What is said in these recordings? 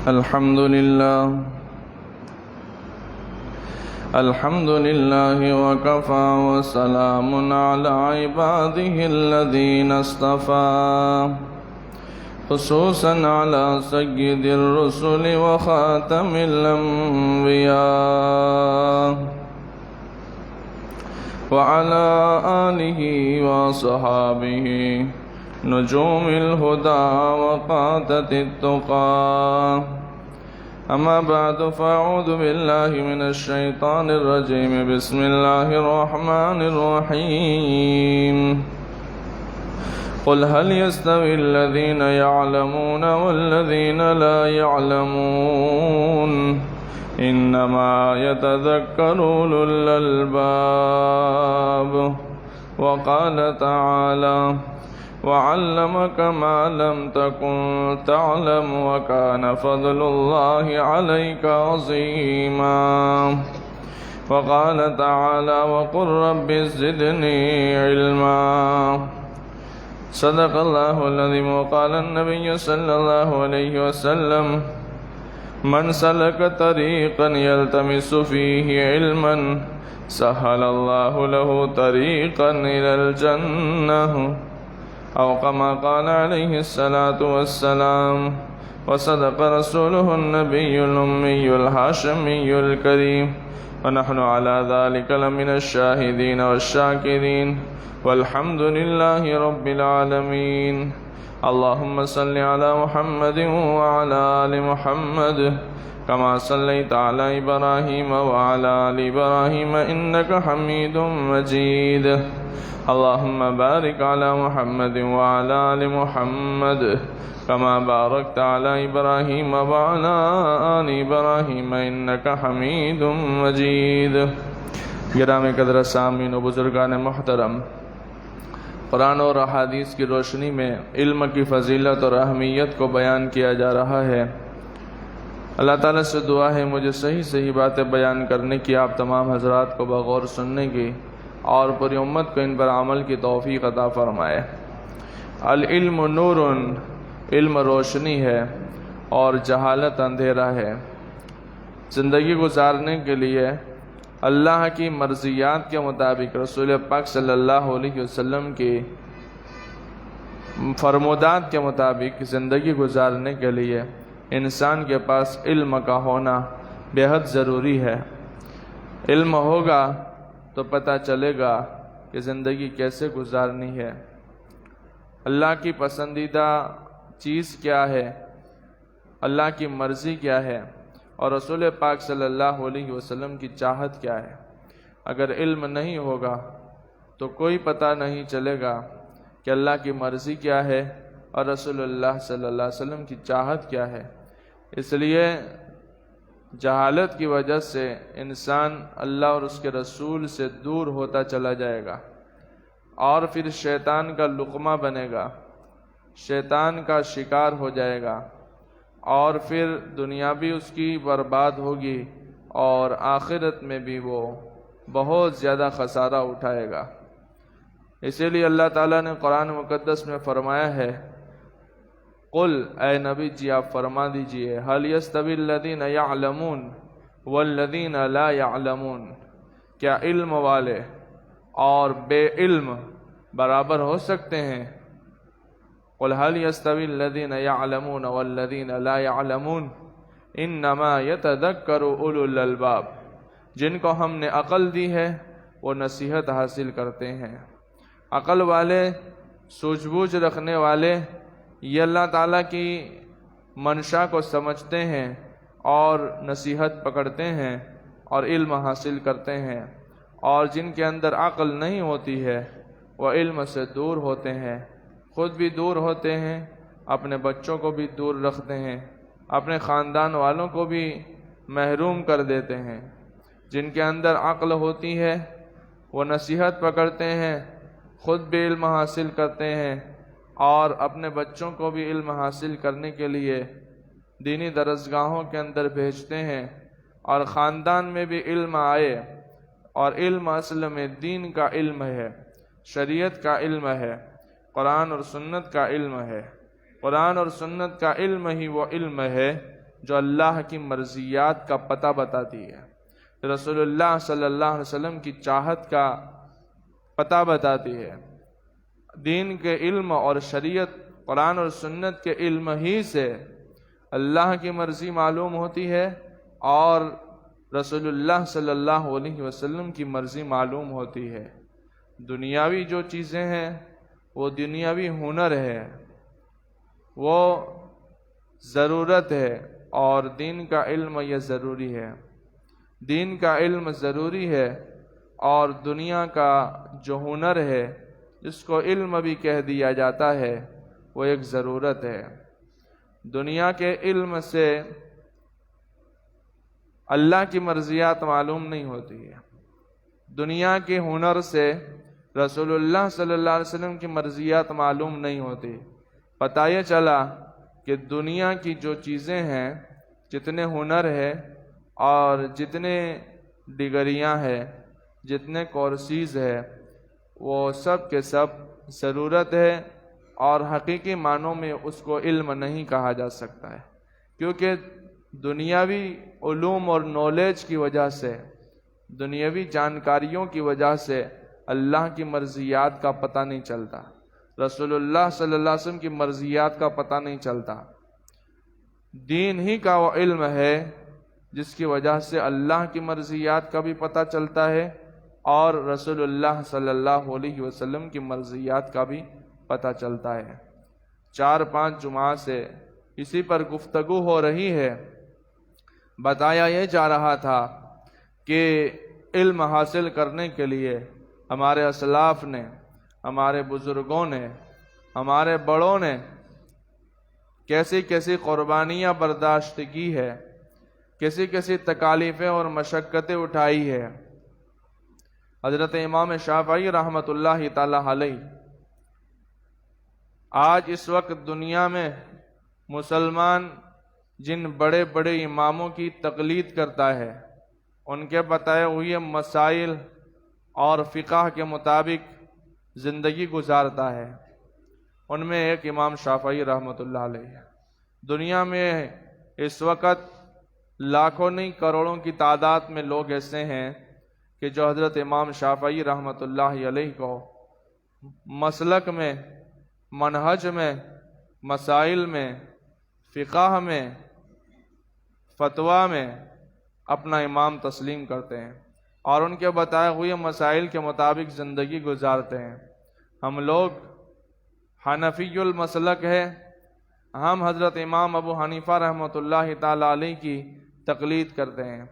الحمد لله وكفى وسلام على عباده الذين اصطفى خصوصا على سيد الرسل وخاتم الأنبياء وعلى آله وصحابه نجوم الهدى وقادة التقى. أما بعد فأعوذ بالله من الشيطان الرجيم. بسم الله الرحمن الرحيم. قل هل يستوي الذين يعلمون والذين لا يعلمون إنما يتذكر أولو الألباب. وقال تعالى وعلمك ما لم تكن تعلم وكان فضل الله عليك عظيما. وقال تعالى وقل رب زدني علما. صدق الله العظيم. وقال النبي صلى الله عليه وسلم من سلك طريقا يلتمس فيه علما سهل الله له طريقا إلى الجنة أو كما قال عليه الصلاة والسلام. وصدق رسوله النبي الأمي الهاشمي الكريم ونحن على ذلك لمن الشاهدين والشاكرين والحمد لله رب العالمين. اللهم صل على محمد وعلى آل محمد كما صليت على إبراهيم وعلى آل إبراهيم إنك حميد مجيد. اللهم بارك على محمد وعلى آل محمد كما باركت على إبراهيم وعلى آل إبراهيم إنك حميد مجيد. گرامی قدر سامعین و بزرگان محترم، قرآن اور احادیث کی روشنی میں علم کی فضیلت اور اہمیت کو بیان کیا جا رہا ہے۔ اللہ تعالیٰ سے دعا ہے مجھے صحیح باتیں بیان کرنے کی، آپ تمام حضرات کو بغور سننے کی اور پوری امت کو ان پر عمل کی توفیق عطا فرمائے۔ العلم نور، علم روشنی ہے اور جہالت اندھیرا ہے۔ زندگی گزارنے کے لیے اللہ کی مرضیات کے مطابق، رسول پاک صلی اللہ علیہ وسلم کی فرمودات کے مطابق زندگی گزارنے کے لیے انسان کے پاس علم کا ہونا بے حد ضروری ہے۔ علم ہوگا تو پتہ چلے گا کہ زندگی کیسے گزارنی ہے، اللہ کی پسندیدہ چیز کیا ہے، اللہ کی مرضی کیا ہے اور رسول پاک صلی اللہ علیہ وسلم کی چاہت کیا ہے۔ اگر علم نہیں ہوگا تو کوئی پتہ نہیں چلے گا کہ اللہ کی مرضی کیا ہے اور رسول اللہ صلی اللہ علیہ وسلم کی چاہت کیا ہے۔ اس لیے جہالت کی وجہ سے انسان اللہ اور اس کے رسول سے دور ہوتا چلا جائے گا اور پھر شیطان کا لقمہ بنے گا، شیطان کا شکار ہو جائے گا اور پھر دنیا بھی اس کی برباد ہوگی اور آخرت میں بھی وہ بہت زیادہ خسارہ اٹھائے گا۔ اسی لیے اللہ تعالیٰ نے قرآن مقدس میں فرمایا ہے، قل اے نبی جی آپ فرما دیجئے، هل يستوي الذين يعلمون والذين لا يعلمون، کیا علم والے اور بے علم برابر ہو سکتے ہیں؟ قل هل يستوي الذين يعلمون والذين لا يعلمون انما يتذكر اولو الالباب۔ جن کو ہم نے عقل دی ہے وہ نصیحت حاصل کرتے ہیں۔ عقل والے، سوجھ بوجھ رکھنے والے یہ اللہ تعالیٰ کی منشا کو سمجھتے ہیں اور نصیحت پکڑتے ہیں اور علم حاصل کرتے ہیں، اور جن کے اندر عقل نہیں ہوتی ہے وہ علم سے دور ہوتے ہیں، خود بھی دور ہوتے ہیں، اپنے بچوں کو بھی دور رکھتے ہیں، اپنے خاندان والوں کو بھی محروم کر دیتے ہیں۔ جن کے اندر عقل ہوتی ہے وہ نصیحت پکڑتے ہیں، خود بھی علم حاصل کرتے ہیں اور اپنے بچوں کو بھی علم حاصل کرنے کے لیے دینی درسگاہوں کے اندر بھیجتے ہیں، اور خاندان میں بھی علم آئے، اور علم اصل میں دین کا علم ہے، شریعت کا علم ہے، قرآن اور سنت کا علم ہے۔ قرآن اور سنت کا علم ہی وہ علم ہے جو اللہ کی مرضیات کا پتہ بتاتی ہے، رسول اللہ صلی اللہ علیہ وسلم کی چاہت کا پتہ بتاتی ہے۔ دین کے علم اور شریعت، قرآن اور سنت کے علم ہی سے اللہ کی مرضی معلوم ہوتی ہے اور رسول اللہ صلی اللہ علیہ وسلم کی مرضی معلوم ہوتی ہے۔ دنیاوی جو چیزیں ہیں وہ دنیاوی ہنر ہے، وہ ضرورت ہے، اور دین کا علم یہ ضروری ہے۔ دین کا علم ضروری ہے اور دنیا کا جو ہنر ہے جس کو علم بھی کہہ دیا جاتا ہے وہ ایک ضرورت ہے۔ دنیا کے علم سے اللہ کی مرضیات معلوم نہیں ہوتی ہے، دنیا کے ہنر سے رسول اللہ صلی اللہ علیہ وسلم کی مرضیات معلوم نہیں ہوتی۔ پتہ یہ چلا کہ دنیا کی جو چیزیں ہیں، جتنے ہنر ہے اور جتنے ڈگریاں ہیں، جتنے کورسز ہے، وہ سب کے سب ضرورت ہے اور حقیقی معنوں میں اس کو علم نہیں کہا جا سکتا ہے، کیونکہ دنیاوی علوم اور نالج کی وجہ سے، دنیاوی جانکاریوں کی وجہ سے اللہ کی مرضیات کا پتہ نہیں چلتا، رسول اللہ صلی اللہ علیہ وسلم کی مرضیات کا پتہ نہیں چلتا۔ دین ہی کا وہ علم ہے جس کی وجہ سے اللہ کی مرضیات کا بھی پتہ چلتا ہے اور رسول اللہ صلی اللہ علیہ وسلم کی مرضیات کا بھی پتہ چلتا ہے۔ 4-5 جمعہ سے اسی پر گفتگو ہو رہی ہے۔ بتایا یہ جا رہا تھا کہ علم حاصل کرنے کے لیے ہمارے اسلاف نے، ہمارے بزرگوں نے، ہمارے بڑوں نے کیسی کیسی قربانیاں برداشت کی ہے، کیسی کیسی تکالیفیں اور مشقتیں اٹھائی ہے۔ حضرت امام شافعی رحمۃ اللہ تعالی علیہ آج اس وقت دنیا میں مسلمان جن بڑے بڑے اماموں کی تقلید کرتا ہے، ان کے بتائے ہوئے مسائل اور فقہ کے مطابق زندگی گزارتا ہے، ان میں ایک امام شافعی رحمۃ اللہ علیہ۔ دنیا میں اس وقت لاکھوں نہیں کروڑوں کی تعداد میں لوگ ایسے ہیں کہ جو حضرت امام شافعی رحمۃ اللہ علیہ کو مسلک میں، منہج میں، مسائل میں، فقہ میں، فتویٰ میں اپنا امام تسلیم کرتے ہیں اور ان کے بتائے ہوئے مسائل کے مطابق زندگی گزارتے ہیں۔ ہم لوگ حنفی المسلک ہے، ہم حضرت امام ابو حنیفہ رحمۃ اللہ تعالی علیہ کی تقلید کرتے ہیں۔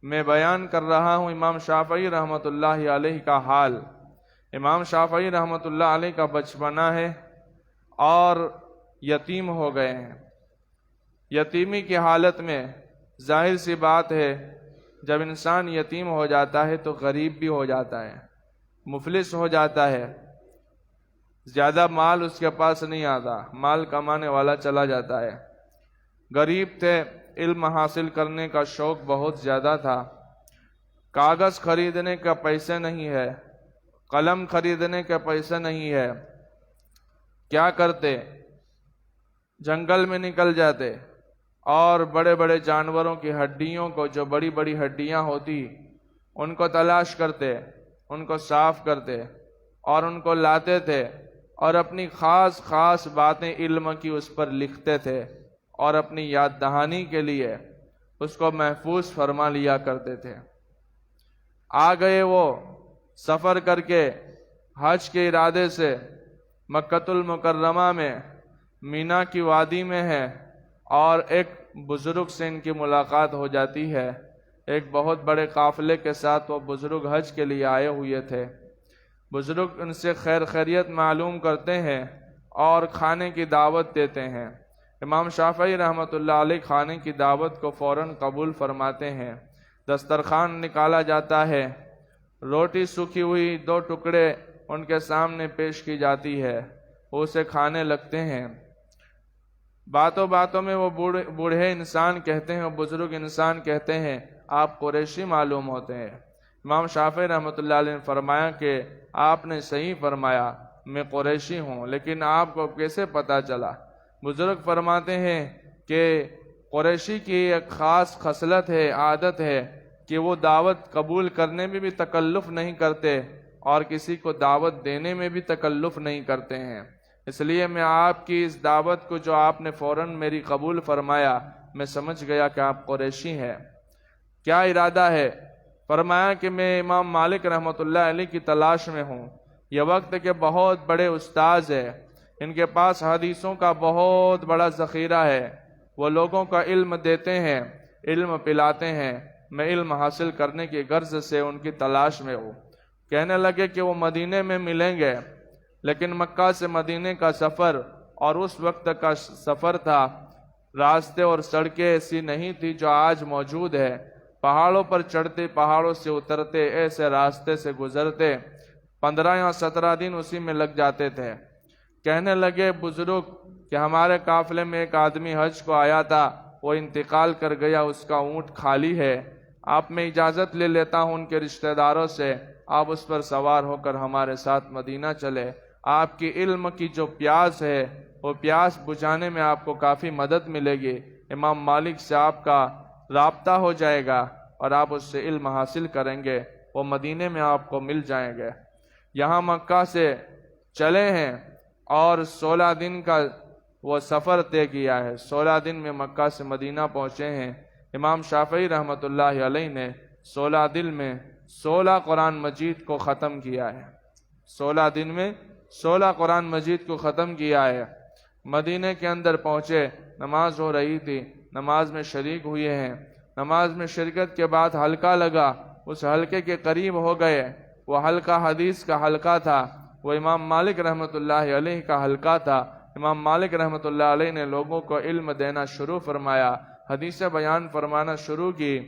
میں بیان کر رہا ہوں امام شافعی رحمۃ اللہ علیہ کا حال۔ امام شافعی رحمۃ اللہ علیہ کا بچپنا ہے اور یتیم ہو گئے ہیں۔ یتیمی کی حالت میں ظاہر سی بات ہے جب انسان یتیم ہو جاتا ہے تو غریب بھی ہو جاتا ہے، مفلس ہو جاتا ہے، زیادہ مال اس کے پاس نہیں آتا، مال کمانے والا چلا جاتا ہے۔ غریب تھے، علم حاصل کرنے کا شوق بہت زیادہ تھا، کاغذ خریدنے کا پیسے نہیں ہے، قلم خریدنے کے پیسے نہیں ہے، کیا کرتے؟ جنگل میں نکل جاتے اور بڑے بڑے جانوروں کی ہڈیوں کو، جو بڑی بڑی ہڈیاں ہوتی، ان کو تلاش کرتے، ان کو صاف کرتے اور ان کو لاتے تھے اور اپنی خاص خاص باتیں علم کی اس پر لکھتے تھے اور اپنی یاد دہانی کے لیے اس کو محفوظ فرما لیا کرتے تھے۔ آ گئے وہ سفر کر کے حج کے ارادے سے، مکۃ المکرمہ میں مینا کی وادی میں ہے اور ایک بزرگ سے ان کی ملاقات ہو جاتی ہے۔ ایک بہت بڑے قافلے کے ساتھ وہ بزرگ حج کے لیے آئے ہوئے تھے۔ بزرگ ان سے خیر خیریت معلوم کرتے ہیں اور کھانے کی دعوت دیتے ہیں۔ امام شافعی رحمۃ اللہ علیہ کھانے کی دعوت کو فوراً قبول فرماتے ہیں۔ دسترخوان نکالا جاتا ہے، روٹی سوکھی ہوئی 2 ٹکڑے ان کے سامنے پیش کی جاتی ہے، وہ اسے کھانے لگتے ہیں۔ باتوں باتوں میں وہ بوڑھے انسان کہتے ہیں، وہ بزرگ انسان کہتے ہیں، آپ قریشی معلوم ہوتے ہیں۔ امام شافعی رحمۃ اللہ علیہ نے فرمایا کہ آپ نے صحیح فرمایا، میں قریشی ہوں، لیکن آپ کو کیسے پتہ چلا؟ بزرگ فرماتے ہیں کہ قریشی کی ایک خاص خصلت ہے، عادت ہے کہ وہ دعوت قبول کرنے میں بھی تکلف نہیں کرتے اور کسی کو دعوت دینے میں بھی تکلف نہیں کرتے ہیں۔ اس لیے میں آپ کی اس دعوت کو جو آپ نے فوراً میری قبول فرمایا، میں سمجھ گیا کہ آپ قریشی ہیں۔ کیا ارادہ ہے؟ فرمایا کہ میں امام مالک رحمۃ اللہ علیہ کی تلاش میں ہوں۔ یہ وقت کے بہت بڑے استاذ ہیں، ان کے پاس حدیثوں کا بہت بڑا ذخیرہ ہے، وہ لوگوں کا علم دیتے ہیں، علم پلاتے ہیں۔ میں علم حاصل کرنے کی غرض سے ان کی تلاش میں ہوں۔ کہنے لگے کہ وہ مدینے میں ملیں گے، لیکن مکہ سے مدینے کا سفر اور اس وقت کا سفر تھا، راستے اور سڑکیں ایسی نہیں تھی جو آج موجود ہے۔ پہاڑوں پر چڑھتے، پہاڑوں سے اترتے، ایسے راستے سے گزرتے 15 یا 17 دن اسی میں لگ جاتے تھے۔ کہنے لگے بزرگ کہ ہمارے قافلے میں ایک آدمی حج کو آیا تھا، وہ انتقال کر گیا، اس کا اونٹ خالی ہے، آپ میں اجازت لے لیتا ہوں ان کے رشتہ داروں سے، آپ اس پر سوار ہو کر ہمارے ساتھ مدینہ چلے۔ آپ کی علم کی جو پیاس ہے وہ پیاس بجھانے میں آپ کو کافی مدد ملے گی۔ امام مالک سے آپ کا رابطہ ہو جائے گا اور آپ اس سے علم حاصل کریں گے، وہ مدینے میں آپ کو مل جائیں گے۔ یہاں مکہ سے چلے ہیں اور 16 دن کا وہ سفر طے کیا ہے، 16 دن میں مکہ سے مدینہ پہنچے ہیں۔ امام شافعی رحمۃ اللہ علیہ نے 16 دن میں 16 قرآن مجید کو ختم کیا ہے، 16 دن میں 16 قرآن مجید کو ختم کیا ہے۔ مدینہ کے اندر پہنچے، نماز ہو رہی تھی، نماز میں شریک ہوئے ہیں۔ نماز میں شرکت کے بعد حلقہ لگا، اس حلقے کے قریب ہو گئے۔ وہ حلقہ حدیث کا حلقہ تھا، وہ امام مالک رحمۃ اللہ علیہ کا حلقہ تھا۔ امام مالک رحمۃ اللہ علیہ نے لوگوں کو علم دینا شروع فرمایا، حدیث بیان فرمانا شروع کی۔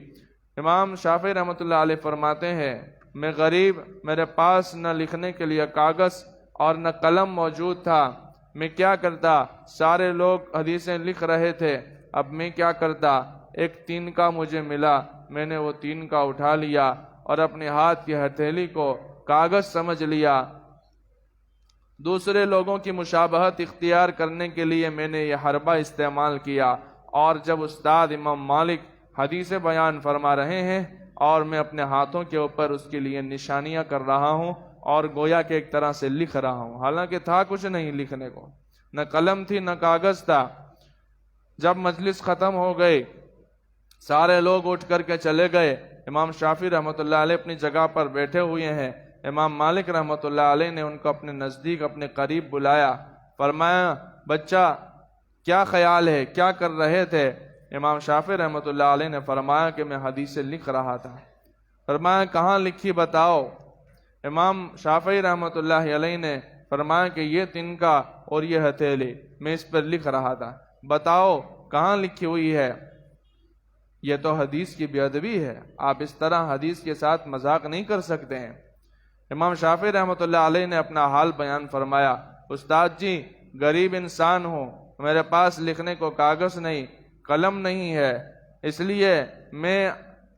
امام شافعی رحمۃ اللہ علیہ فرماتے ہیں میں غریب، میرے پاس نہ لکھنے کے لیے کاغذ اور نہ قلم موجود تھا، میں کیا کرتا؟ سارے لوگ حدیثیں لکھ رہے تھے، اب میں کیا کرتا؟ ایک تین کا مجھے ملا، میں نے وہ تین کا اٹھا لیا اور اپنے ہاتھ کی ہتھیلی کو کاغذ سمجھ لیا۔ دوسرے لوگوں کی مشابہت اختیار کرنے کے لیے میں نے یہ حربہ استعمال کیا، اور جب استاد امام مالک حدیث بیان فرما رہے ہیں اور میں اپنے ہاتھوں کے اوپر اس کے لیے نشانیاں کر رہا ہوں اور گویا کہ ایک طرح سے لکھ رہا ہوں، حالانکہ تھا کچھ نہیں لکھنے کو، نہ قلم تھی نہ کاغذ تھا۔ جب مجلس ختم ہو گئی، سارے لوگ اٹھ کر کے چلے گئے، امام شافعی رحمۃ اللہ علیہ اپنی جگہ پر بیٹھے ہوئے ہیں۔ امام مالک رحمۃ اللہ علیہ نے ان کو اپنے نزدیک، اپنے قریب بلایا، فرمایا بچہ کیا خیال ہے، کیا کر رہے تھے؟ امام شافعی رحمۃ اللہ علیہ نے فرمایا کہ میں حدیثیں لکھ رہا تھا۔ فرمایا کہاں لکھی بتاؤ؟ امام شافعی رحمۃ اللہ علیہ نے فرمایا کہ یہ تنکا اور یہ ہتھیلی، میں اس پر لکھ رہا تھا، بتاؤ کہاں لکھی ہوئی ہے؟ یہ تو حدیث کی بے ادبی ہے، آپ اس طرح حدیث کے ساتھ مذاق نہیں کر سکتے ہیں۔ امام شافعی رحمۃ اللہ علیہ نے اپنا حال بیان فرمایا، استاد جی غریب انسان ہوں، میرے پاس لکھنے کو کاغذ نہیں، قلم نہیں ہے، اس لیے میں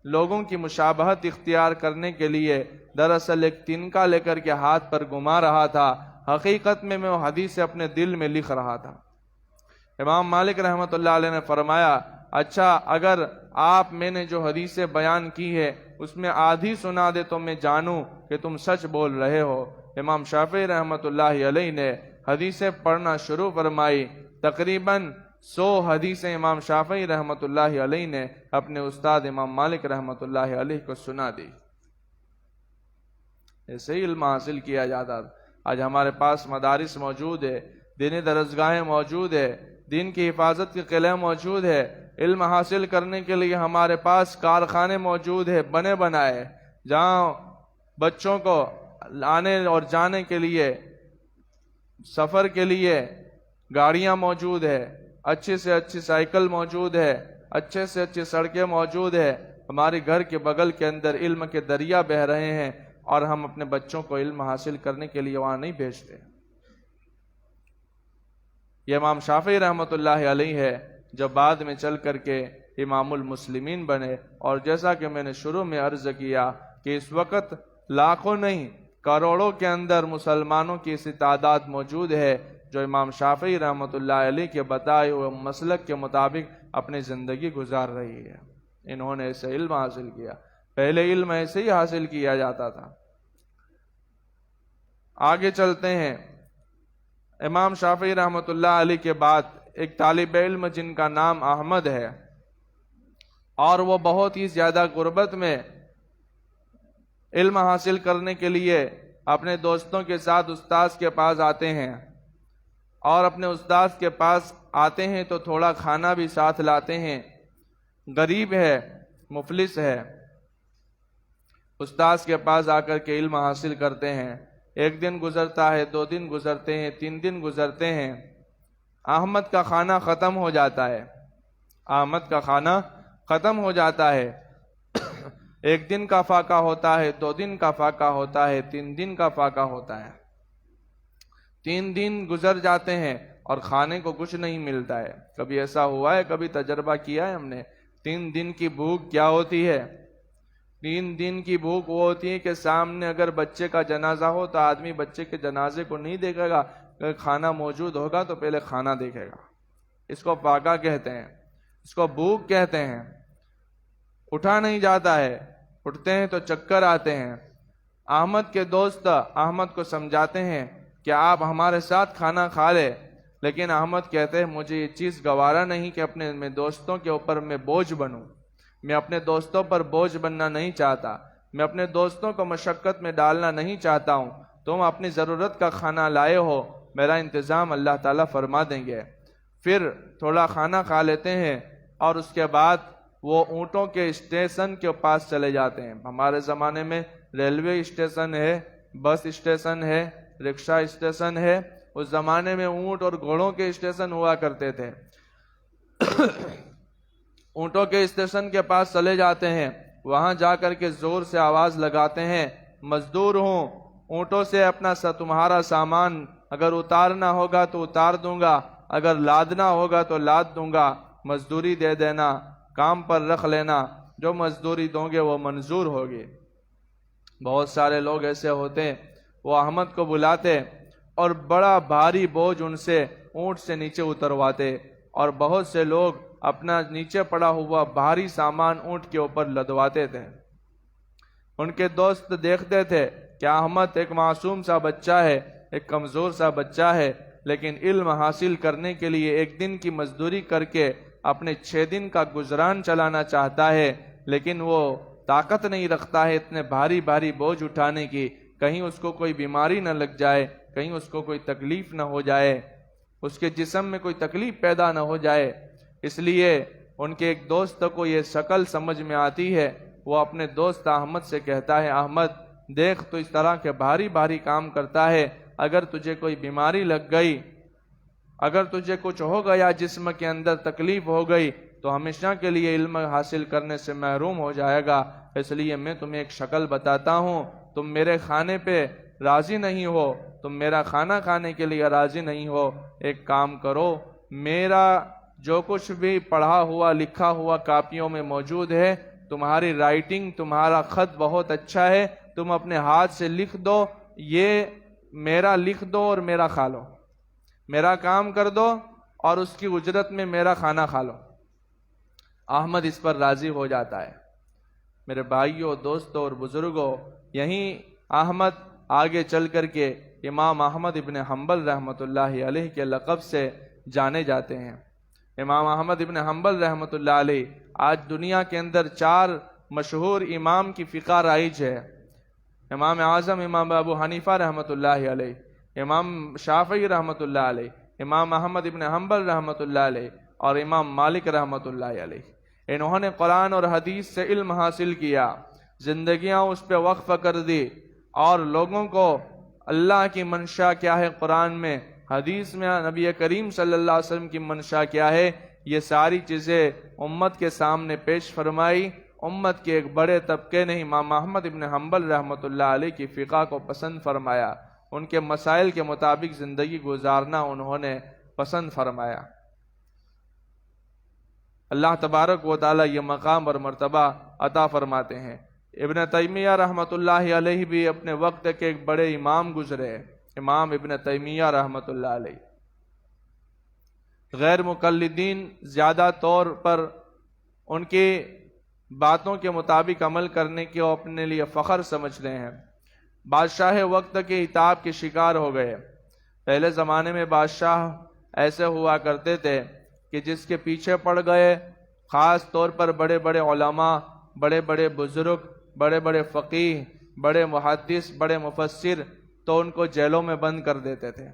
لوگوں کی مشابہت اختیار کرنے کے لیے دراصل ایک تنکا لے کر کے ہاتھ پر گھما رہا تھا، حقیقت میں وہ حدیث اپنے دل میں لکھ رہا تھا۔ امام مالک رحمۃ اللہ علیہ نے فرمایا اچھا اگر آپ میں نے جو حدیثیں بیان کی ہے اس میں آدھی سنا دے تو میں جانوں کہ تم سچ بول رہے ہو۔ امام شافعی رحمۃ اللہ علیہ نے حدیثیں پڑھنا شروع فرمائی، تقریباً 100 حدیثیں امام شافعی رحمۃ اللہ علیہ نے اپنے استاد امام مالک رحمۃ اللہ علیہ کو سنا دی۔ ایسے ہی علم حاصل کیا جاتا۔ آج ہمارے پاس مدارس موجود ہے، دینی درسگاہیں موجود ہے، دین کی حفاظت کے قلعے موجود ہے، علم حاصل کرنے کے لیے ہمارے پاس کارخانے موجود ہے بنے بنائے، جہاں بچوں کو آنے اور جانے کے لیے، سفر کے لیے گاڑیاں موجود ہے، اچھی سے اچھی سائیکل موجود ہے، اچھے سے اچھی سڑکیں موجود ہے۔ ہمارے گھر کے بغل کے اندر علم کے دریا بہہ رہے ہیں اور ہم اپنے بچوں کو علم حاصل کرنے کے لیے وہاں نہیں بھیجتے۔ یہ امام شافعی رحمۃ اللہ علیہ ہے جو بعد میں چل کر کے امام المسلمین بنے، اور جیسا کہ میں نے شروع میں عرض کیا کہ اس وقت لاکھوں نہیں کروڑوں کے اندر مسلمانوں کی ایسی تعداد موجود ہے جو امام شافعی رحمۃ اللہ علیہ کے بتائے ہوئے مسلک کے مطابق اپنی زندگی گزار رہی ہے۔ انہوں نے ایسے علم حاصل کیا، پہلے علم ایسے ہی حاصل کیا جاتا تھا۔ آگے چلتے ہیں۔ امام شافعی رحمۃ اللہ علیہ کے بعد ایک طالب علم جن کا نام احمد ہے، اور وہ بہت ہی زیادہ غربت میں علم حاصل کرنے کے لیے اپنے دوستوں کے ساتھ استاذ کے پاس آتے ہیں، اور اپنے استاذ کے پاس آتے ہیں تو تھوڑا کھانا بھی ساتھ لاتے ہیں۔ غریب ہے، مفلس ہے، استاذ کے پاس آ کر کے علم حاصل کرتے ہیں۔ ایک دن گزرتا ہے، 2 دن گزرتے ہیں، 3 دن گزرتے ہیں، احمد کا کھانا ختم ہو جاتا ہے۔ احمد کا کھانا ختم ہو جاتا ہے۔ 1 دن کا فاقہ ہوتا ہے، 2 دن کا فاقہ ہوتا ہے، 3 دن کا فاقہ ہوتا ہے۔ 3 دن گزر جاتے ہیں اور کھانے کو کچھ نہیں ملتا ہے۔ کبھی ایسا ہوا ہے، کبھی تجربہ کیا ہے ہم نے؟ 3 دن کی بھوک کیا ہوتی ہے؟ 3 دن کی بھوک وہ ہوتی ہے کہ سامنے اگر بچے کا جنازہ ہو تو آدمی بچے کے جنازے کو نہیں دیکھے گا، اگر کھانا موجود ہوگا تو پہلے کھانا دیکھے گا۔ اس کو فاقہ کہتے ہیں، اس کو بھوک کہتے ہیں۔ اٹھا نہیں جاتا ہے، اٹھتے ہیں تو چکر آتے ہیں۔ احمد کے دوست احمد کو سمجھاتے ہیں کہ آپ ہمارے ساتھ کھانا کھا لے، لیکن احمد کہتے ہیں مجھے یہ چیز گوارا نہیں کہ اپنے دوستوں کے اوپر میں بوجھ بنوں۔ میں اپنے دوستوں پر بوجھ بننا نہیں چاہتا، میں اپنے دوستوں کو مشقت میں ڈالنا نہیں چاہتا ہوں۔ تم اپنی ضرورت کا کھانا لائے ہو، میرا انتظام اللہ تعالیٰ فرما دیں گے۔ پھر تھوڑا کھانا کھا لیتے ہیں اور اس کے بعد وہ اونٹوں کے اسٹیشن کے پاس چلے جاتے ہیں۔ ہمارے زمانے میں ریلوے اسٹیشن ہے، بس اسٹیشن ہے، رکشہ اسٹیشن ہے۔ اس زمانے میں اونٹ اور گھوڑوں کے اسٹیشن ہوا کرتے تھے۔ اونٹوں کے اسٹیشن کے پاس چلے جاتے ہیں، وہاں جا کر کے زور سے آواز لگاتے ہیں، مزدور ہوں، اونٹوں سے اپنا تمہارا سامان اگر اتارنا ہوگا تو اتار دوں گا، اگر لادنا ہوگا تو لاد دوں گا، مزدوری دے دینا، کام پر رکھ لینا، جو مزدوری دوں گے وہ منظور ہوگی۔ بہت سارے لوگ ایسے ہوتے ہیں، وہ احمد کو بلاتے اور بڑا بھاری بوجھ ان سے اونٹ سے نیچے اترواتے، اور بہت سے لوگ اپنا نیچے پڑا ہوا بھاری سامان اونٹ کے اوپر لدواتے تھے۔ ان کے دوست دیکھتے تھے کہ احمد ایک معصوم سا بچہ ہے، ایک کمزور سا بچہ ہے، لیکن علم حاصل کرنے کے لیے 1 دن کی مزدوری کر کے اپنے 6 دن کا گزران چلانا چاہتا ہے، لیکن وہ طاقت نہیں رکھتا ہے اتنے بھاری بھاری بوجھ اٹھانے کی، کہیں اس کو کوئی بیماری نہ لگ جائے، کہیں اس کو کوئی تکلیف نہ ہو جائے، اس کے جسم میں کوئی تکلیف پیدا نہ ہو جائے۔ اس لیے ان کے ایک دوست کو یہ شکل سمجھ میں آتی ہے، وہ اپنے دوست احمد سے کہتا ہے، احمد دیکھ تو اس طرح کے بھاری بھاری کام کرتا ہے، اگر تجھے کوئی بیماری لگ گئی، اگر تجھے کچھ ہو گیا، جسم کے اندر تکلیف ہو گئی تو ہمیشہ کے لیے علم حاصل کرنے سے محروم ہو جائے گا۔ اس لیے میں تمہیں ایک شکل بتاتا ہوں، تم میرے کھانے پہ راضی نہیں ہو، تم میرا کھانا کھانے کے لیے راضی نہیں ہو، ایک کام کرو، میرا جو کچھ بھی پڑھا ہوا لکھا ہوا کاپیوں میں موجود ہے، تمہاری رائٹنگ، تمہارا خط بہت اچھا ہے، تم اپنے ہاتھ سے لکھ دو، یہ میرا لکھ دو اور میرا کھا لو، میرا کام کر دو اور اس کی اجرت میں میرا کھانا کھا لو۔ احمد اس پر راضی ہو جاتا ہے۔ میرے بھائیوں، دوستوں اور بزرگوں، یہیں احمد آگے چل کر کے امام احمد ابن حنبل رحمۃ اللہ علیہ کے لقب سے جانے جاتے ہیں۔ امام احمد ابن حنبل رحمۃ اللہ علیہ آج دنیا کے اندر 4 مشہور امام کی فقہ رائج ہے۔ امام اعظم امام ابو حنیفہ رحمۃ اللہ علیہ، امام شافعی رحمۃ اللہ علیہ، امام احمد ابن حنبل رحمۃ اللہ علیہ اور امام مالک رحمۃ اللہ علیہ۔ انہوں نے قرآن اور حدیث سے علم حاصل کیا، زندگیاں اس پہ وقف کر دی، اور لوگوں کو اللہ کی منشا کیا ہے قرآن میں، حدیث میں نبی کریم صلی اللہ علیہ وسلم کی منشا کیا ہے، یہ ساری چیزیں امت کے سامنے پیش فرمائی۔ امت کے ایک بڑے طبقے نے امام احمد ابن حنبل رحمۃ اللہ علیہ کی فقہ کو پسند فرمایا، ان کے مسائل کے مطابق زندگی گزارنا انہوں نے پسند فرمایا۔ اللہ تبارک و تعالی یہ مقام اور مرتبہ عطا فرماتے ہیں۔ ابن تیمیہ رحمۃ اللہ علیہ بھی اپنے وقت کے ایک بڑے امام گزرے، امام ابن تیمیہ رحمۃ اللہ علیہ۔ غیر مقلدین زیادہ طور پر ان کی باتوں کے مطابق عمل کرنے کی وہ اپنے لیے فخر سمجھتے ہیں، بادشاہ وقت کے عتاب کے شکار ہو گئے۔ پہلے زمانے میں بادشاہ ایسے ہوا کرتے تھے کہ جس کے پیچھے پڑ گئے، خاص طور پر بڑے بڑے علماء، بڑے بڑے بزرگ، بڑے بڑے فقیہ، بڑے محدث، بڑے مفسر، تو ان کو جیلوں میں بند کر دیتے تھے۔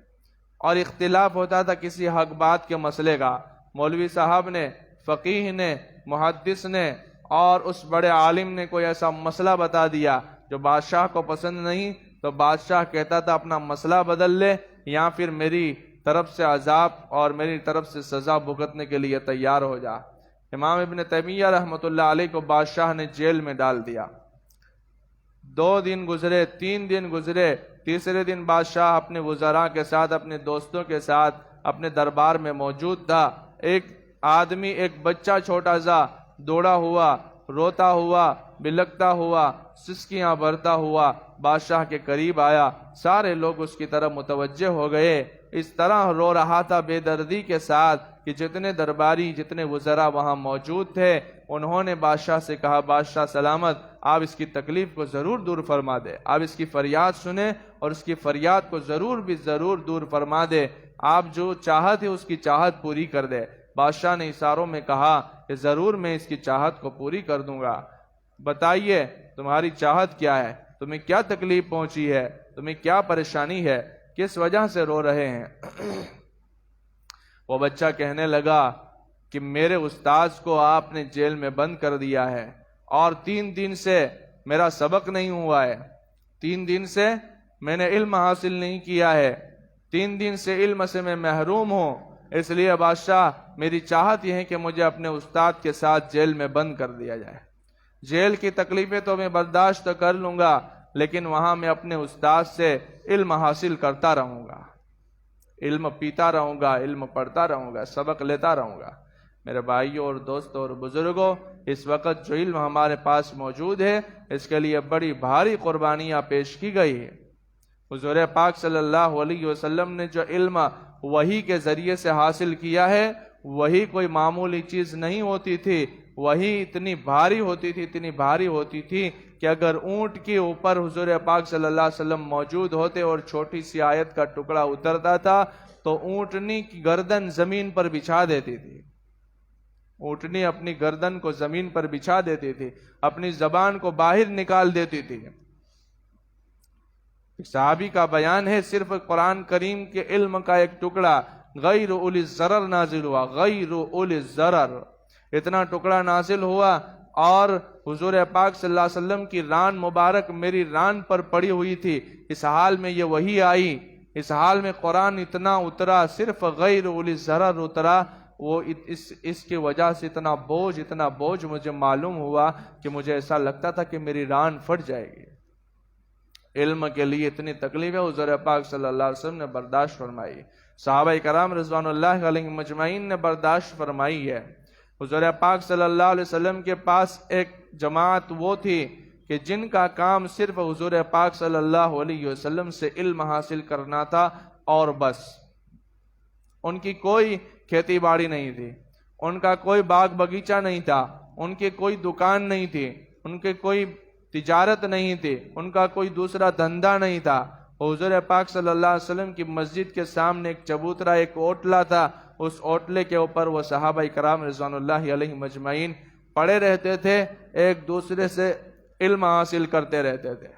اور اختلاف ہوتا تھا کسی حق بات کے مسئلے کا، مولوی صاحب نے، فقیہ نے، محدث نے اور اس بڑے عالم نے کوئی ایسا مسئلہ بتا دیا جو بادشاہ کو پسند نہیں، تو بادشاہ کہتا تھا اپنا مسئلہ بدل لے یا پھر میری طرف سے عذاب اور میری طرف سے سزا بھگتنے کے لیے تیار ہو جا۔ امام ابن تیمیہ رحمۃ اللہ علیہ کو بادشاہ نے جیل میں ڈال دیا۔ 2 دن گزرے، 3 دن گزرے، تیسرے دن بادشاہ اپنے وزراء کے ساتھ، اپنے دوستوں کے ساتھ اپنے دربار میں موجود تھا۔ ایک آدمی، ایک بچہ چھوٹا سا دوڑا ہوا، روتا ہوا، بلکتا ہوا، سسکیاں بھرتا ہوا بادشاہ کے قریب آیا۔ سارے لوگ اس کی طرف متوجہ ہو گئے۔ اس طرح رو رہا تھا بے دردی کے ساتھ کہ جتنے درباری، جتنے وزراء وہاں موجود تھے، انہوں نے بادشاہ سے کہا، بادشاہ سلامت، آپ اس کی تکلیف کو ضرور دور فرما دے، آپ اس کی فریاد سنیں اور اس کی فریاد کو ضرور دور فرما دے، آپ جو چاہت ہے اس کی چاہت پوری کر دے۔ بادشاہ نے اشاروں میں کہا کہ ضرور میں اس کی چاہت کو پوری کر دوں گا، بتائیے تمہاری چاہت کیا ہے، تمہیں کیا تکلیف پہنچی ہے، تمہیں کیا پریشانی ہے، کس وجہ سے رو رہے ہیں؟ وہ بچہ کہنے لگا کہ میرے استاذ کو آپ نے جیل میں بند کر دیا ہے اور 3 دن سے میرا سبق نہیں ہوا ہے، 3 دن سے میں نے علم حاصل نہیں کیا ہے، 3 دن سے علم سے میں محروم ہوں، اس لیے بادشاہ میری چاہت یہ ہے کہ مجھے اپنے استاد کے ساتھ جیل میں بند کر دیا جائے۔ جیل کی تکلیفیں تو میں برداشت کر لوں گا، لیکن وہاں میں اپنے استاد سے علم حاصل کرتا رہوں گا، علم پیتا رہوں گا، علم پڑھتا رہوں گا، سبق لیتا رہوں گا۔ میرے بھائیوں اور دوستوں اور بزرگوں، اس وقت جو علم ہمارے پاس موجود ہے، اس کے لیے بڑی بھاری قربانیاں پیش کی گئی ہے۔ حضور پاک صلی اللہ علیہ وسلم نے جو علم وحی کے ذریعے سے حاصل کیا ہے، وہی کوئی معمولی چیز نہیں ہوتی تھی، وہی اتنی بھاری ہوتی تھی کہ اگر اونٹ کے اوپر حضور پاک صلی اللہ علیہ وسلم موجود ہوتے اور چھوٹی سی آیت کا ٹکڑا اترتا تھا تو اونٹنی کی گردن زمین پر بچھا دیتی تھی، اونٹنی اپنی گردن کو زمین پر بچھا دیتی تھی، اپنی زبان کو باہر نکال دیتی تھی۔ صحابی کا بیان ہے، صرف قرآن کریم کے علم کا ایک ٹکڑا غیر اولی الضرر نازل ہوا، غیر اولی الضرر، اتنا ٹکڑا نازل ہوا اور حضور پاک صلی اللہ علیہ وسلم کی ران مبارک میری ران پر پڑی ہوئی تھی، اس حال میں یہ وحی آئی، اس حال میں قرآن اتنا اترا، صرف غیر اولی الضرر اترا، وہ اس کی وجہ سے اتنا بوجھ مجھے معلوم ہوا کہ مجھے ایسا لگتا تھا کہ میری ران پھٹ جائے گی۔ علم کے لیے اتنی تکلیفیں حضور پاک صلی اللہ علیہ وسلم نے برداشت فرمائی، صحابہ کرام رضوان اللہ علیہم مجمعین نے برداشت فرمائی ہے۔ حضور پاک صلی اللہ علیہ وسلم کے پاس ایک جماعت وہ تھی کہ جن کا کام صرف حضور پاک صلی اللہ علیہ وسلم سے علم حاصل کرنا تھا اور بس، ان کی کوئی کھیتی باڑی نہیں تھی، ان کا کوئی باغ باغیچہ نہیں تھا، ان کی کوئی دکان نہیں تھی، ان کے کوئی تجارت نہیں تھی، ان کا کوئی دوسرا دھندا نہیں تھا۔ حضور پاک صلی اللہ علیہ وسلم کی مسجد کے سامنے ایک چبوترا، ایک اوٹلا تھا، اس اوٹلے کے اوپر وہ صحابہ کرام رضوان اللہ علیہ مجمعین پڑے رہتے تھے، ایک دوسرے سے علم حاصل کرتے رہتے تھے۔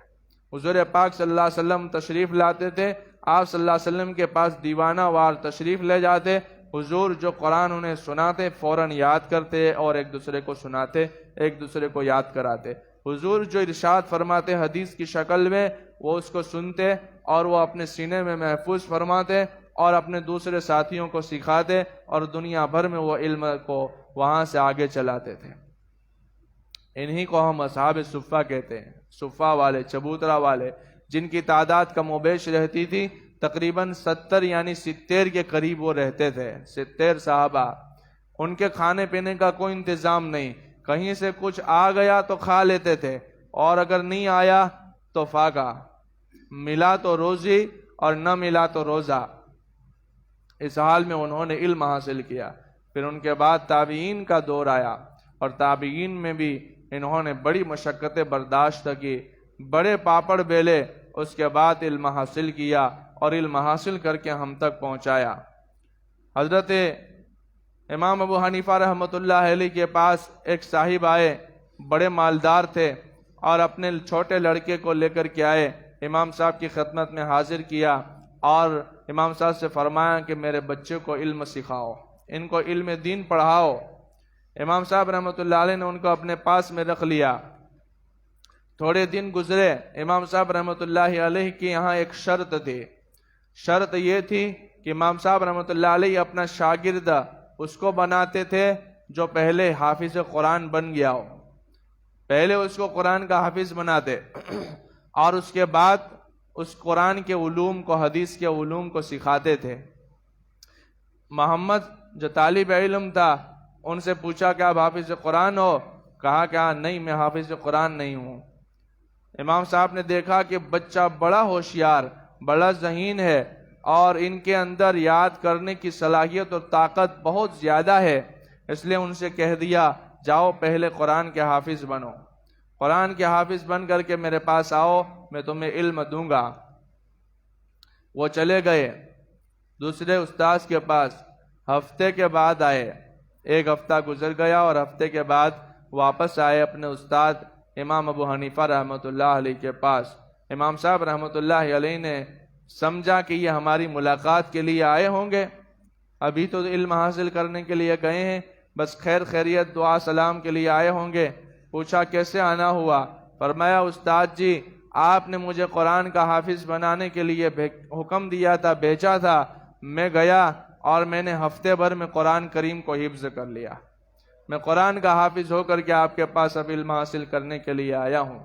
حضور پاک صلی اللہ علیہ وسلم تشریف لاتے تھے، آپ صلی اللہ علیہ وسلم کے پاس دیوانہ وار تشریف لے جاتے، حضور جو قرآن انہیں سناتے فوراً یاد کرتے اور ایک دوسرے کو سناتے، ایک دوسرے کو یاد کراتے۔ حضور جو ارشاد فرماتے حدیث کی شکل میں، وہ اس کو سنتے اور وہ اپنے سینے میں محفوظ فرماتے اور اپنے دوسرے ساتھیوں کو سکھاتے اور دنیا بھر میں وہ علم کو وہاں سے آگے چلاتے تھے۔ انہی کو ہم اصحاب صفہ کہتے ہیں، صفہ والے، چبوترا والے، جن کی تعداد کم و بیش رہتی تھی، تقریباً 70 یعنی 70 کے قریب وہ رہتے تھے، 70 صحابہ۔ ان کے کھانے پینے کا کوئی انتظام نہیں، کہیں سے کچھ آ گیا تو کھا لیتے تھے اور اگر نہیں آیا تو فاقہ، ملا تو روزی اور نہ ملا تو روزہ۔ اس حال میں انہوں نے علم حاصل کیا۔ پھر ان کے بعد تابعین کا دور آیا، اور تابعین میں بھی انہوں نے بڑی مشقتیں برداشت کی، بڑے پاپڑ بیلے، اس کے بعد علم حاصل کیا اور علم حاصل کر کے ہم تک پہنچایا۔ حضرت امام ابو حنیفہ رحمۃ اللہ علیہ کے پاس ایک صاحب آئے، بڑے مالدار تھے، اور اپنے چھوٹے لڑکے کو لے کر کے آئے، امام صاحب کی خدمت میں حاضر کیا، اور امام صاحب سے فرمایا کہ میرے بچے کو علم سکھاؤ، ان کو علم دین پڑھاؤ۔ امام صاحب رحمۃ اللہ علیہ نے ان کو اپنے پاس میں رکھ لیا۔ تھوڑے دن گزرے، امام صاحب رحمۃ اللہ علیہ کی یہاں ایک شرط تھی۔ شرط یہ تھی کہ امام صاحب رحمۃ اللہ علیہ اپنا شاگرد اس کو بناتے تھے جو پہلے حافظ قرآن بن گیا ہو، پہلے اس کو قرآن کا حافظ بناتے، اور اس کے بعد اس قرآن کے علوم کو، حدیث کے علوم کو سکھاتے تھے۔ محمد جو طالب علم تھا، ان سے پوچھا کہ آپ حافظ قرآن ہو؟ کہا کہ نہیں، میں حافظ قرآن نہیں ہوں۔ امام صاحب نے دیکھا کہ بچہ بڑا ہوشیار، بڑا ذہین ہے، اور ان کے اندر یاد کرنے کی صلاحیت اور طاقت بہت زیادہ ہے، اس لیے ان سے کہہ دیا جاؤ پہلے قرآن کے حافظ بنو، قرآن کے حافظ بن کر کے میرے پاس آؤ، میں تمہیں علم دوں گا۔ وہ چلے گئے دوسرے استاذ کے پاس، ہفتے کے بعد آئے، ایک ہفتہ گزر گیا اور ہفتے کے بعد واپس آئے اپنے استاد امام ابو حنیفہ رحمۃ اللہ علیہ کے پاس۔ امام صاحب رحمۃ اللہ علیہ نے سمجھا کہ یہ ہماری ملاقات کے لیے آئے ہوں گے، ابھی تو علم حاصل کرنے کے لیے گئے ہیں، بس خیر خیریت دعا سلام کے لیے آئے ہوں گے۔ پوچھا کیسے آنا ہوا؟ فرمایا استاد جی آپ نے مجھے قرآن کا حافظ بنانے کے لیے حکم دیا تھا، بھیجا تھا، میں گیا اور میں نے ہفتے بھر میں قرآن کریم کو حفظ کر لیا، میں قرآن کا حافظ ہو کر کے آپ کے پاس اب علم حاصل کرنے کے لیے آیا ہوں۔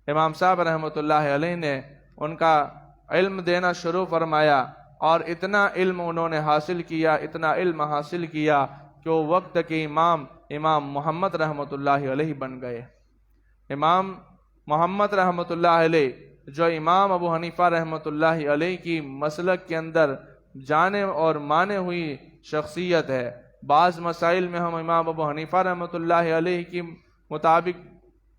امام صاحب رحمۃ اللہ علیہ نے ان کا علم دینا شروع فرمایا، اور اتنا علم انہوں نے حاصل کیا، اتنا علم حاصل کیا کہ وہ وقت کے امام محمد رحمۃ اللہ علیہ بن گئے۔ امام محمد رحمۃ اللہ علیہ جو امام ابو حنیفہ رحمۃ اللہ علیہ کی مسلک کے اندر جانے اور مانے ہوئی شخصیت ہے، بعض مسائل میں ہم امام ابو حنیفہ رحمۃ اللہ علیہ کی مطابق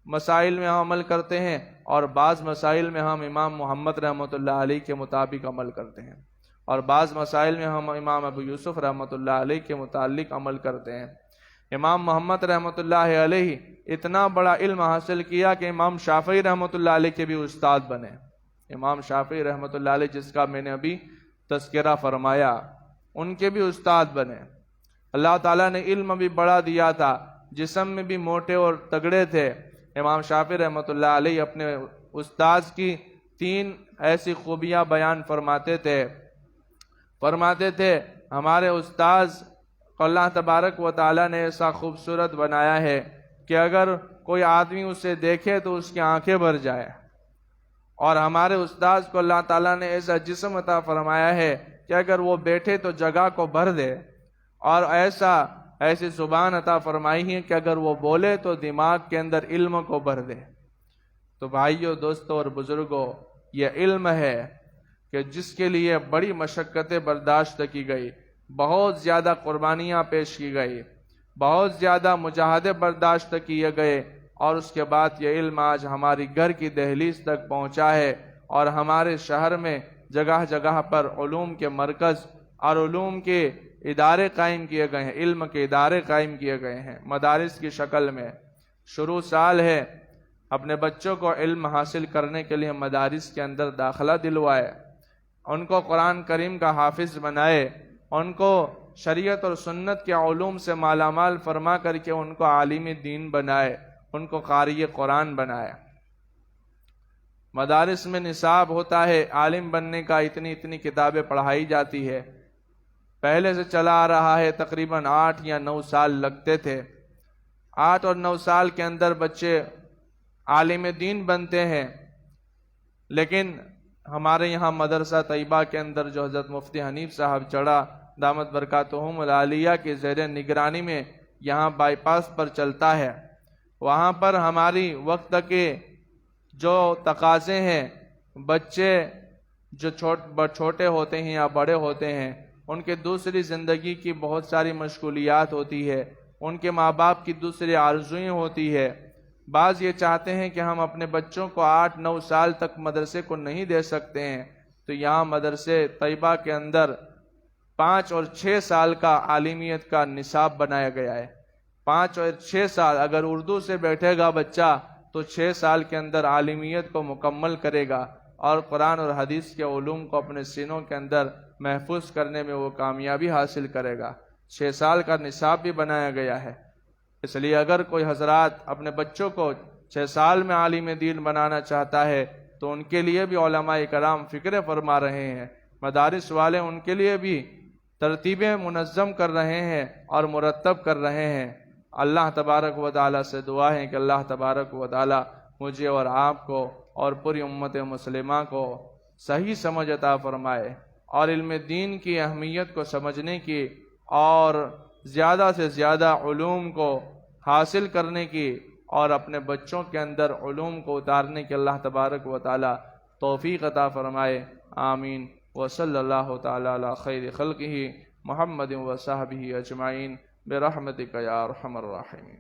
مسائل میں ہم عمل کرتے ہیں، اور بعض مسائل میں ہم امام محمد رحمۃ اللہ علیہ کے مطابق عمل کرتے ہیں، اور بعض مسائل میں ہم امام ابو یوسف رحمۃ اللہ علیہ کے متعلق عمل کرتے ہیں۔ امام محمد رحمۃ اللہ علیہ اتنا بڑا علم حاصل کیا کہ امام شافعی رحمۃ اللہ علیہ کے بھی استاد بنے۔ امام شافعی رحمۃ اللہ علیہ جس کا میں نے ابھی تذکرہ فرمایا، ان کے بھی استاد بنے۔ اللہ تعالیٰ نے علم بھی بڑا دیا تھا، جسم میں بھی موٹے اور تگڑے تھے۔ امام شافعی رحمۃ اللہ علیہ اپنے استاذ کی 3 ایسی خوبیاں بیان فرماتے تھے ہمارے استاذ کو اللہ تبارک و تعالیٰ نے ایسا خوبصورت بنایا ہے کہ اگر کوئی آدمی اسے دیکھے تو اس کی آنکھیں بھر جائے، اور ہمارے استاذ کو اللہ تعالیٰ نے ایسا جسم عطا فرمایا ہے کہ اگر وہ بیٹھے تو جگہ کو بھر دے، اور ایسی زبان عطا فرمائی ہے کہ اگر وہ بولے تو دماغ کے اندر علم کو بھر دے۔ تو بھائیوں، دوستوں اور بزرگوں، یہ علم ہے کہ جس کے لیے بڑی مشقتیں برداشت کی گئی، بہت زیادہ قربانیاں پیش کی گئی، بہت زیادہ مجاہدے برداشت کیے گئے، اور اس کے بعد یہ علم آج ہماری گھر کی دہلیز تک پہنچا ہے، اور ہمارے شہر میں جگہ جگہ پر علوم کے مرکز اور علوم کے ادارے قائم کیے گئے ہیں، علم کے ادارے قائم کیے گئے ہیں مدارس کی شکل میں۔ شروع سال ہے، اپنے بچوں کو علم حاصل کرنے کے لیے مدارس کے اندر داخلہ دلوائے، ان کو قرآن کریم کا حافظ بنائے، ان کو شریعت اور سنت کے علوم سے مالا مال فرما کر کے ان کو عالم دین بنائے، ان کو قاری قرآن بنائے۔ مدارس میں نصاب ہوتا ہے عالم بننے کا، اتنی کتابیں پڑھائی جاتی ہے، پہلے سے چلا آ رہا ہے، تقریباً 8 یا 9 سال لگتے تھے۔ 8 اور 9 سال کے اندر بچے عالم دین بنتے ہیں، لیکن ہمارے یہاں مدرسہ طیبہ کے اندر جو حضرت مفتی حنیف صاحب چڑھا دامت برکاتہم العالیہ کے زیر نگرانی میں یہاں بائی پاس پر چلتا ہے، وہاں پر ہماری وقت کے جو تقاضے ہیں، بچے جو چھوٹے ہوتے ہیں یا بڑے ہوتے ہیں، ان کے دوسری زندگی کی بہت ساری مشغولیات ہوتی ہے، ان کے ماں باپ کی دوسری آرزوئیں ہوتی ہے۔ بعض یہ چاہتے ہیں کہ ہم اپنے بچوں کو 8-9 سال تک مدرسے کو نہیں دے سکتے ہیں، تو یہاں مدرسے طیبہ کے اندر 5 اور 6 سال کا عالمیت کا نصاب بنایا گیا ہے۔ 5 اور 6 سال اگر اردو سے بیٹھے گا بچہ تو 6 سال کے اندر عالمیت کو مکمل کرے گا اور قرآن اور حدیث کے علوم کو اپنے سینوں کے اندر محفوظ کرنے میں وہ کامیابی حاصل کرے گا۔ 6 سال کا نصاب بھی بنایا گیا ہے۔ اس لیے اگر کوئی حضرات اپنے بچوں کو 6 سال میں عالم دین بنانا چاہتا ہے تو ان کے لیے بھی علماء کرام فکر فرما رہے ہیں، مدارس والے ان کے لیے بھی ترتیبیں منظم کر رہے ہیں اور مرتب کر رہے ہیں۔ اللہ تبارک و تعالیٰ سے دعا ہے کہ اللہ تبارک و تعالیٰ مجھے اور آپ کو اور پوری امت مسلمہ کو صحیح سمجھ عطا فرمائے اور علم دین کی اہمیت کو سمجھنے کی اور زیادہ سے زیادہ علوم کو حاصل کرنے کی اور اپنے بچوں کے اندر علوم کو اتارنے کی اللہ تبارک و تعالیٰ توفیق عطا فرمائے۔ آمین۔ وصلی اللہ تعالی علی خیر خلقہ محمد و صحبہ اجمعین برحمتک یا ارحم الراحمین۔